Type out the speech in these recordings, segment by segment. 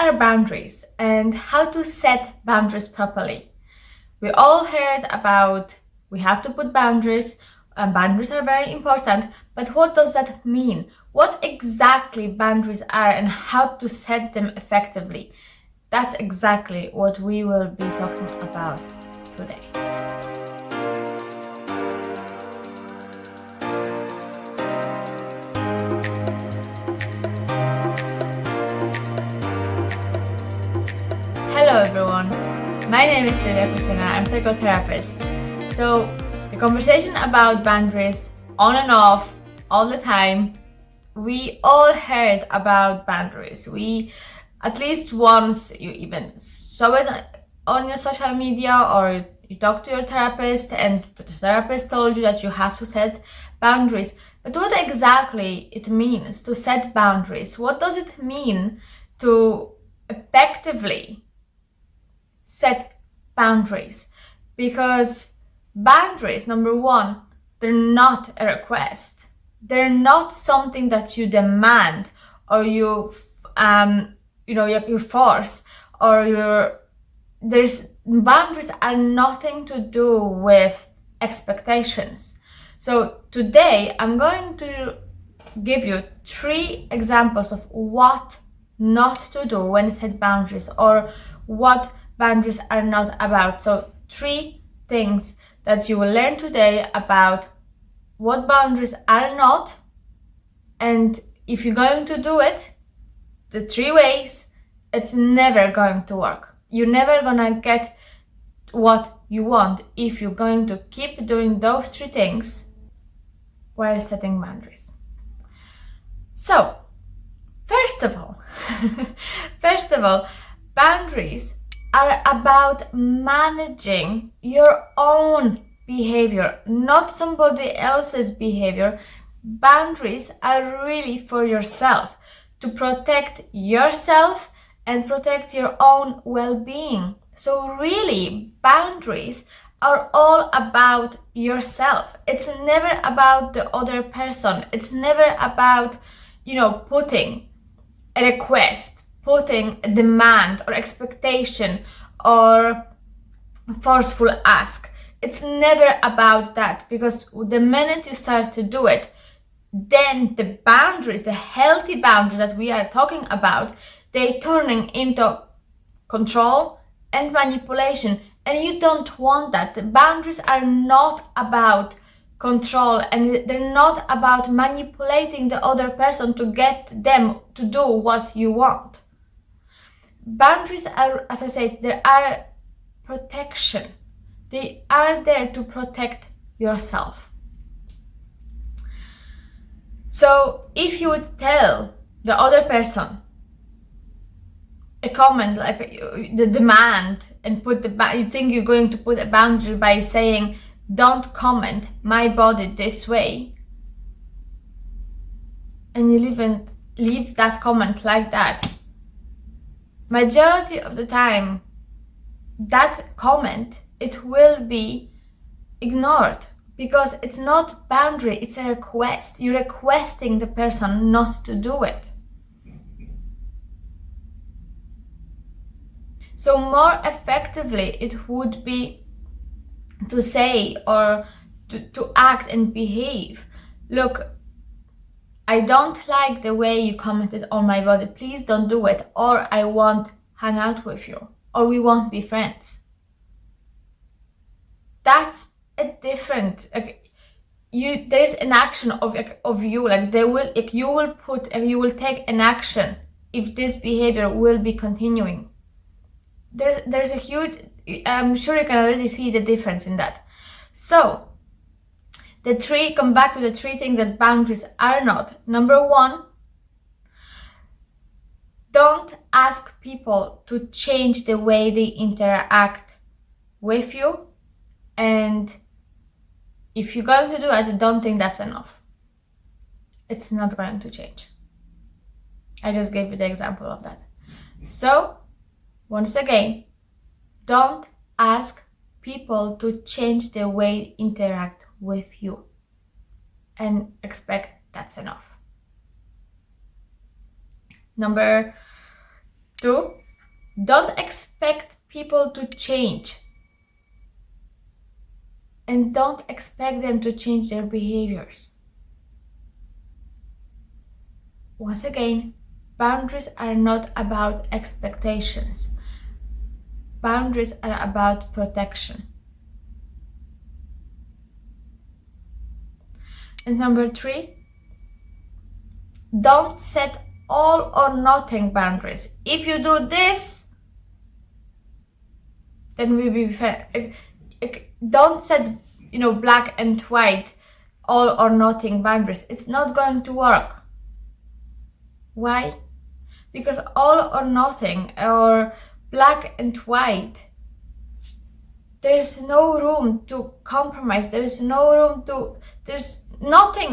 are boundaries and how to set boundaries properly? We all heard about we have to put boundaries, and boundaries are very important, but what does that mean? What exactly boundaries are and how to set them effectively? That's exactly what we will be talking about today. Hello everyone, my name is Silvia Kuchena, I'm a psychotherapist. So the conversation about boundaries on and off all the time, we all heard about boundaries. We at least once, you even saw it on your social media or you talked to your therapist and the therapist told you that you have to set boundaries. But what exactly it means to set boundaries? What does it mean to effectively set boundaries? Because boundaries, number one, they're not a request. They're not something that you demand or you force or there's boundaries are nothing to do with expectations. So today I'm going to give you 3 examples of what not to do when you set boundaries or what boundaries are not about. So 3 things that you will learn today about what boundaries are not, and if you're going to do it, the 3 ways, it's never going to work. You're never gonna get what you want if you're going to keep doing those 3 things while setting boundaries. So, first of all, boundaries are about managing your own behavior, not somebody else's behavior. Boundaries are really for yourself, to protect yourself and protect your own well-being. So really, boundaries are all about yourself. It's never about the other person. It's never about, putting a request, putting a demand or expectation or forceful ask. It's never about that, because the minute you start to do it, then the boundaries, the healthy boundaries that we are talking about, they're turning into control and manipulation. And you don't want that. The boundaries are not about control and they're not about manipulating the other person to get them to do what you want. Boundaries are, as I said, they are protection. They are there to protect yourself. So if you would tell the other person a comment like the demand and put you think you're going to put a boundary by saying, don't comment my body this way, and you leave that comment like that, majority of the time that comment, it will be ignored, because it's not boundary, it's a request. You're requesting the person not to do it. So more effectively, it would be to say or to act and behave. Look, I don't like the way you commented on my body. Please don't do it, or I won't hang out with you, or we won't be friends. That's a different, there's an action of you, you will take an action if this behavior will be continuing. There's a huge, I'm sure you can already see the difference in that. So come back to the 3 things that boundaries are not. Number 1, don't ask people to change the way they interact with you. And if you're going to do it, I don't think that's enough. It's not going to change. I just gave you the example of that. So, once again, don't ask people to change the way they interact with you and expect that's enough. Number 2, don't expect people to change. And don't expect them to change their behaviors. Once again, boundaries are not about expectations. Boundaries are about protection. And number 3, don't set all or nothing boundaries. If you do this, then we'll be fair. Don't set, black and white, all or nothing boundaries. It's not going to work. Why? Because all or nothing or black and white, there's no room to compromise. There's nothing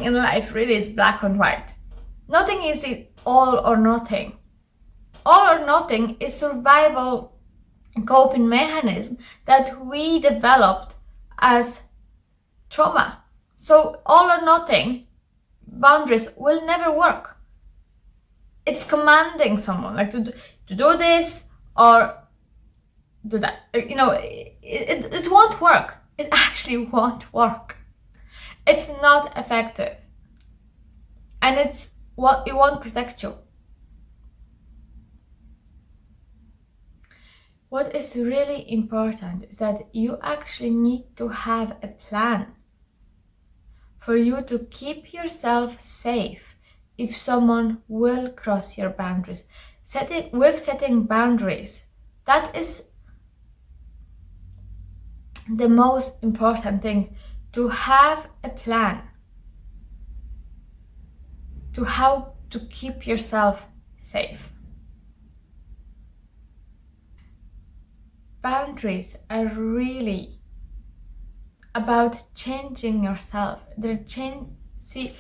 in life really is black and white. Nothing is all or nothing. All or nothing is survival coping mechanism that we developed as trauma. So all or nothing boundaries will never work. It's commanding someone like to do this or do that. It won't work. It actually won't work. It's not effective. And it won't protect you. What is really important is that you actually need to have a plan for you to keep yourself safe if someone will cross your boundaries. Setting boundaries, that is the most important thing, to have a plan to how to keep yourself safe. Boundaries are really about changing yourself. See,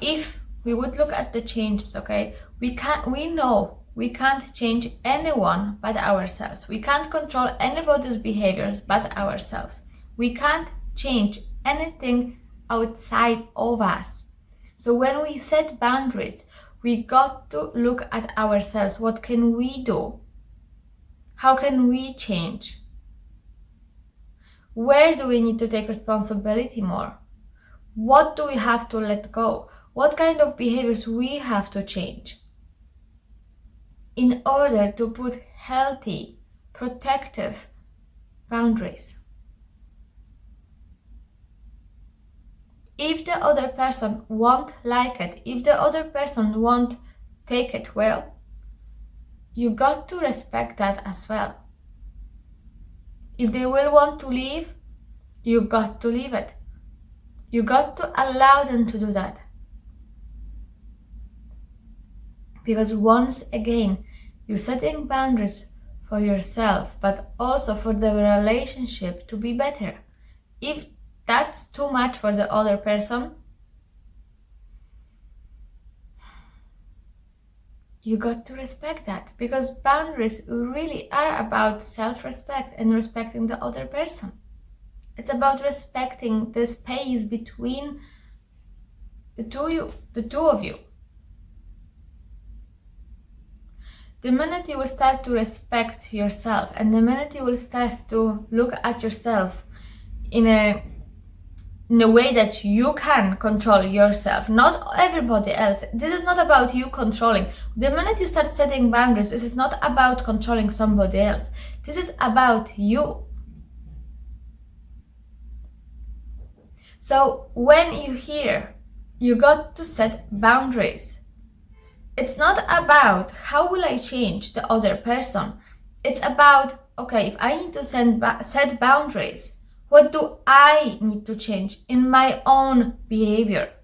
if we would look at the changes, okay, we know we can't change anyone but ourselves. We can't control anybody's behaviors but ourselves. We can't change anything outside of us. So when we set boundaries, we got to look at ourselves. What can we do? How can we change? Where do we need to take responsibility more? What do we have to let go? What kind of behaviors we have to change in order to put healthy, protective boundaries? If the other person won't like it, if the other person won't take it well, you got to respect that as well. If they will want to leave, you got to leave it. You got to allow them to do that. Because once again, you're setting boundaries for yourself, but also for the relationship to be better. If that's too much for the other person, you got to respect that, because boundaries really are about self-respect and respecting the other person. It's about respecting the space between the two of you. The minute you will start to respect yourself, and the minute you will start to look at yourself in a way that you can control yourself, not everybody else. This is not about you controlling. The minute you start setting boundaries, this is not about controlling somebody else. This is about you. So when you hear you got to set boundaries, it's not about how will I change the other person. It's about, okay, if I need to set boundaries, what do I need to change in my own behavior?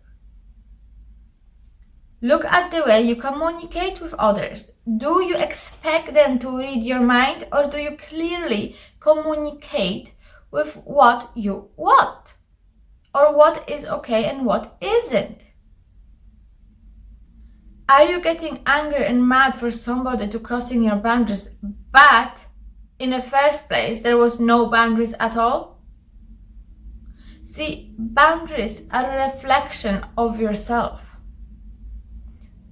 Look at the way you communicate with others. Do you expect them to read your mind, or do you clearly communicate with what you want? Or what is okay and what isn't? Are you getting angry and mad for somebody to crossing your boundaries, but in the first place there was no boundaries at all? See, boundaries are a reflection of yourself.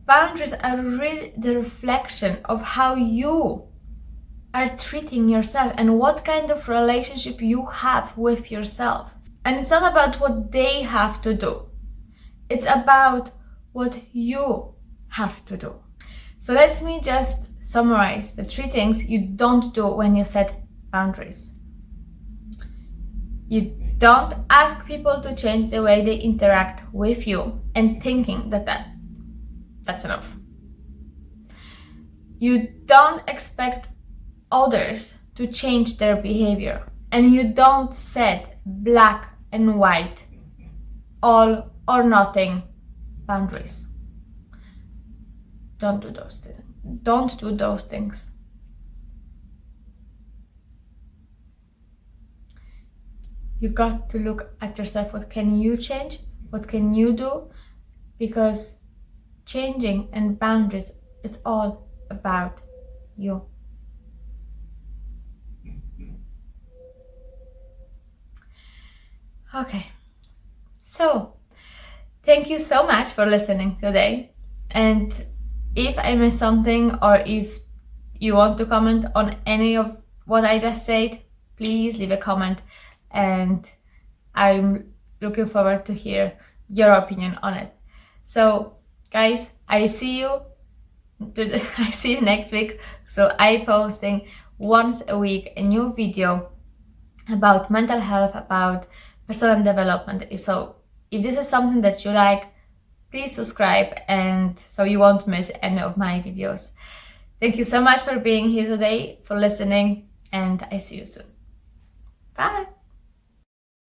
boundaries are really the reflection of how you are treating yourself and what kind of relationship you have with yourself. And it's not about what they have to do. It's about what you have to do. So let me just summarize the 3 things you don't do when you set boundaries. You don't ask people to change the way they interact with you and thinking that that's enough. You don't expect others to change their behavior, and you don't set black and white, all or nothing boundaries. Don't do those things. Don't do those things. You got to look at yourself. What can you change? What can you do? Because changing and boundaries is all about you. Okay, so thank you so much for listening today. And if I missed something, or if you want to comment on any of what I just said, please leave a comment, and I'm looking forward to hear your opinion on it. So guys, I see you next week. So I posting once a week a new video about mental health, about personal development. So if this is something that you like, please subscribe, and so you won't miss any of my videos. Thank you so much for being here today, for listening, and I see you soon. Bye.